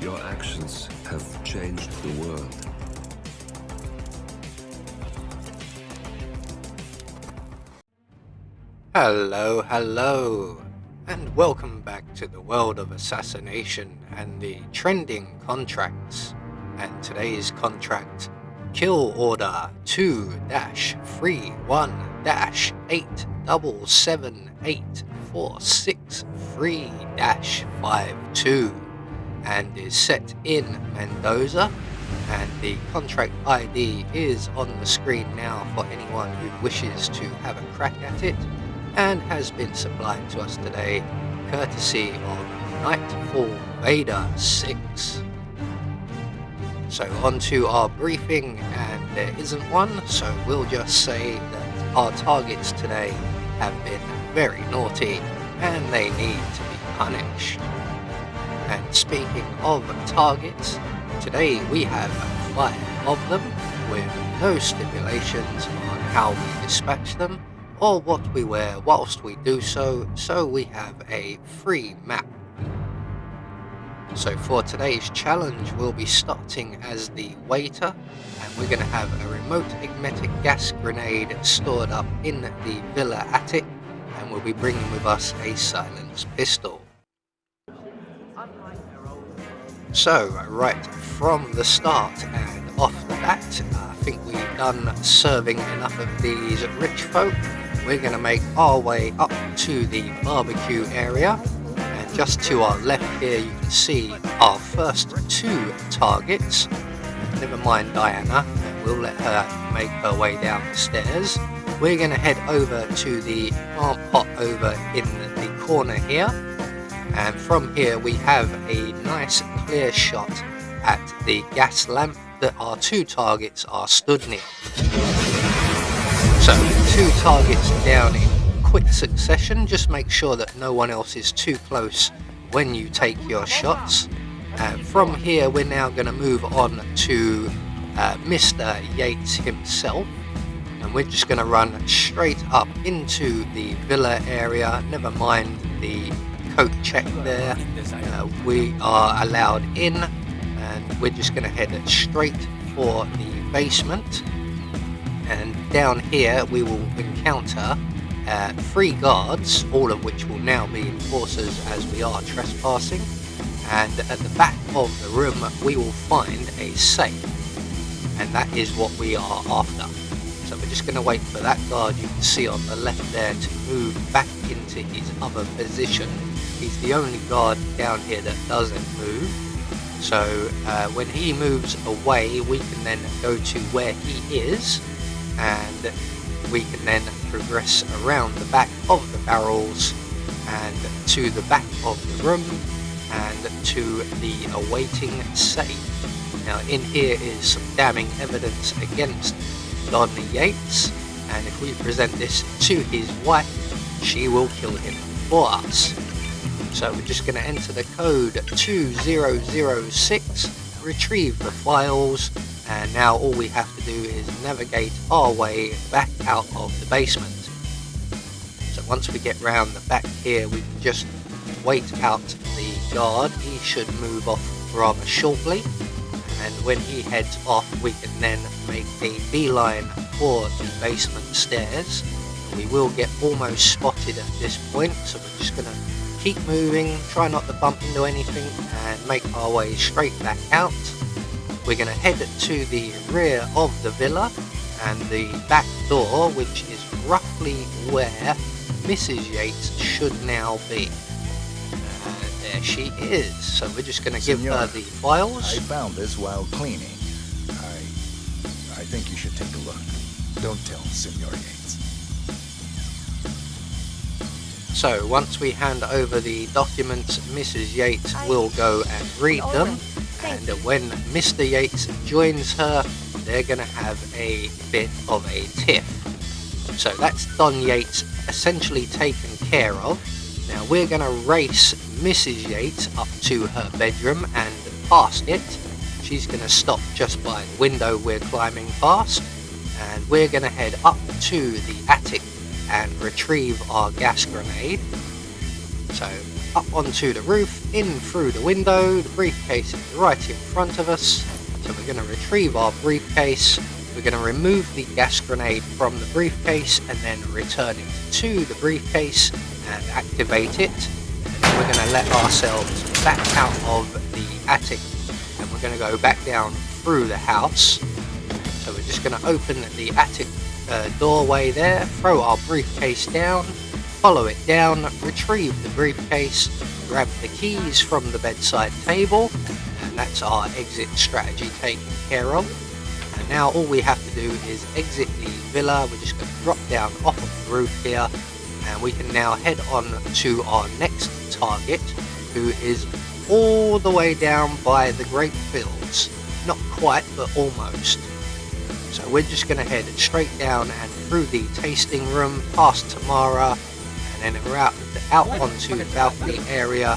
Your actions have changed the world. Hello, and welcome back to the world of assassination and the trending contracts. And today's contract, Kill Order 2-3-877846-3-52, and is set in Mendoza. And the contract ID is on the screen now for anyone who wishes to have a crack at it, and has been supplied to us today courtesy of Nightfall Vader 6. So on to our briefing, and there isn't one, so we'll just say that our targets today have been very naughty and they need to be punished. And speaking of targets, today we have 5 of them with no stipulations on how we dispatch them or what we wear whilst we do so we have a free map. So for today's challenge, we'll be starting as the waiter, and we're going to have a remote magnetic gas grenade stored up in the villa attic, and we'll be bringing with us a silenced pistol. So right from the start and off the bat, I think we've done serving enough of these rich folk. We're going to make our way up to the barbecue area, and just to our left here you can see our first 2 targets. Never mind Diana, we'll let her make her way down the stairs. We're going to head over to the plant pot over in the corner here, and from here we have a nice clear shot at the gas lamp that our 2 targets are stood near. So 2 targets down in quick succession. Just make sure that no one else is too close when you take your shots. From here we're now going to move on to Mr. Yates himself, and we're just going to run straight up into the villa area. Never mind the coat check there. We are allowed in, and we're just going to head straight for the basement. And down here we will encounter 3 guards, all of which will now be enforcers as we are trespassing. And at the back of the room we will find a safe, and that is what we are after. So we're just going to wait for that guard you can see on the left there to move back into his other position. He's the only guard down here that doesn't move. So when he moves away, we can then go to where he is, and we can then progress around the back of the barrels and to the back of the room and to the awaiting safe. Now in here is some damning evidence against Don Yates, and if we present this to his wife, she will kill him for us. So we're just going to enter the code 2006, retrieve the files, and now all we have to do is navigate our way back out of the basement. So once we get round the back here, we can just wait out the guard. He should move off rather shortly, and when he heads off we can then make a beeline for the basement stairs. We will get almost spotted at this point, so we're just going to keep moving, try not to bump into anything, and make our way straight back out. We're going to head to the rear of the villa and the back door, which is roughly where Mrs. Yates should now be. There she is. So we're just going to give her the files. I found this while cleaning. I think you should take a look. Don't tell Senor Yates. So once we hand over the documents, Mrs. Yates will go and read them, and when Mr. Yates joins her, they're going to have a bit of a tiff. So that's Don Yates essentially taken care of. Now we're going to race Mrs. Yates up to her bedroom and past it. She's going to stop just by the window we're climbing past, and we're going to head up to the attic and retrieve our gas grenade. So up onto the roof, in through the window. The briefcase is right in front of us. So we're going to retrieve our briefcase. We're going to remove the gas grenade from the briefcase and then return it to the briefcase and activate it. And then we're going to let ourselves back out of the attic and we're going to go back down through the house. So we're just going to open the attic doorway there, throw our briefcase down, follow it down, retrieve the briefcase, grab the keys from the bedside table, and that's our exit strategy taken care of. And now all we have to do is exit the villa. We're just going to drop down off of the roof here, and we can now head on to our next target, who is all the way down by the grape fields. Not quite, but almost. So we're just going to head straight down and through the tasting room, past Tamara, and then we're out onto the balcony area,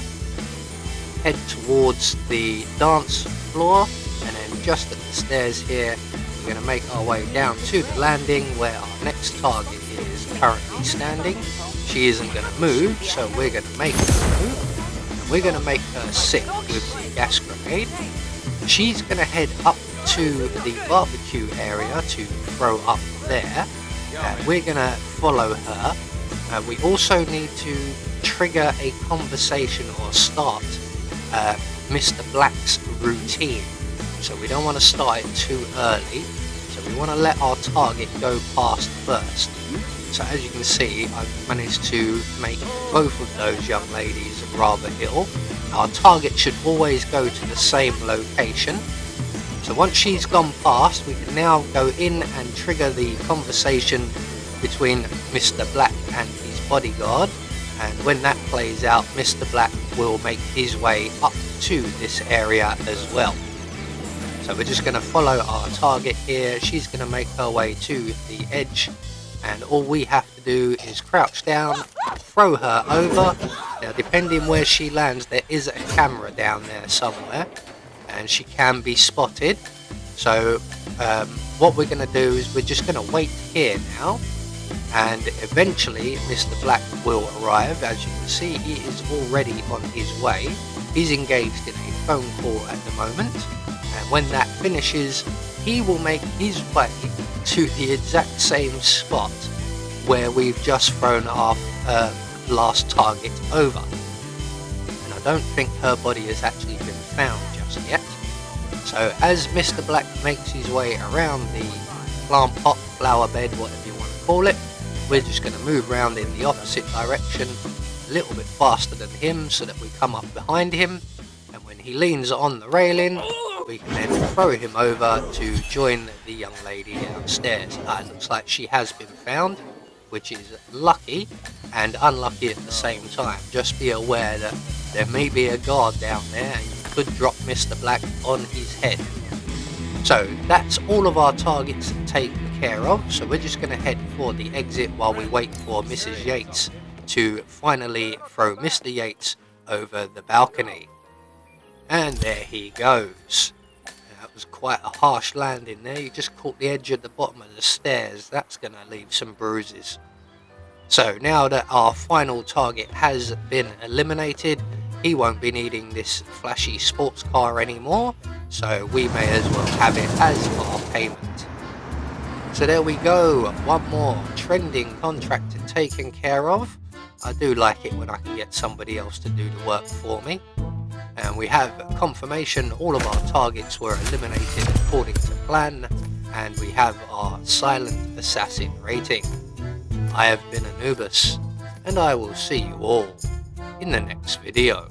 head towards the dance floor, and then just at the stairs here, we're going to make our way down to the landing where our next target is currently standing. She isn't going to move, so we're going to make her move, and we're going to make her sick with the gas grenade. She's going to head up to the barbecue area to throw up there, and we're going to follow her. We also need to trigger a conversation or start Mr. Black's routine. So we don't want to start it too early. So we want to let our target go past first. So as you can see, I've managed to make both of those young ladies rather ill. Our target should always go to the same location. So once she's gone past, we can now go in and trigger the conversation between Mr. Black and his bodyguard, and when that plays out, Mr. Black will make his way up to this area as well. So we're just going to follow our target here. She's going to make her way to the edge, and all we have to do is crouch down, throw her over. Now depending where she lands, there is a camera down there somewhere, and she can be spotted. So what we're going to do is we're just going to wait here now, and eventually Mr. Black will arrive. As you can see, he is already on his way. He's engaged in a phone call at the moment, and when that finishes, he will make his way to the exact same spot where we've just thrown our last target over. And I don't think her body has actually been found just yet. So as Mr. Black makes his way around the plant pot, flower bed, whatever you want to call it, we're just going to move around in the opposite direction a little bit faster than him so that we come up behind him, and when he leans on the railing, we can then throw him over to join the young lady downstairs. It looks like she has been found, which is lucky and unlucky at the same time. Just be aware that there may be a guard down there and you could drop Mr. Black on his head. So that's all of our targets taken care of. So we're just going to head for the exit while we wait for Mrs. Yates to finally throw Mr. Yates over the balcony. And there he goes. That was quite a harsh landing there. You just caught the edge at the bottom of the stairs. That's going to leave some bruises. So now that our final target has been eliminated, he won't be needing this flashy sports car anymore, so we may as well have it as our payment. So there we go, one more trending contract taken care of. I do like it when I can get somebody else to do the work for me. And we have confirmation all of our targets were eliminated according to plan, and we have our silent assassin rating. I have been Anubis, and I will see you all in the next video.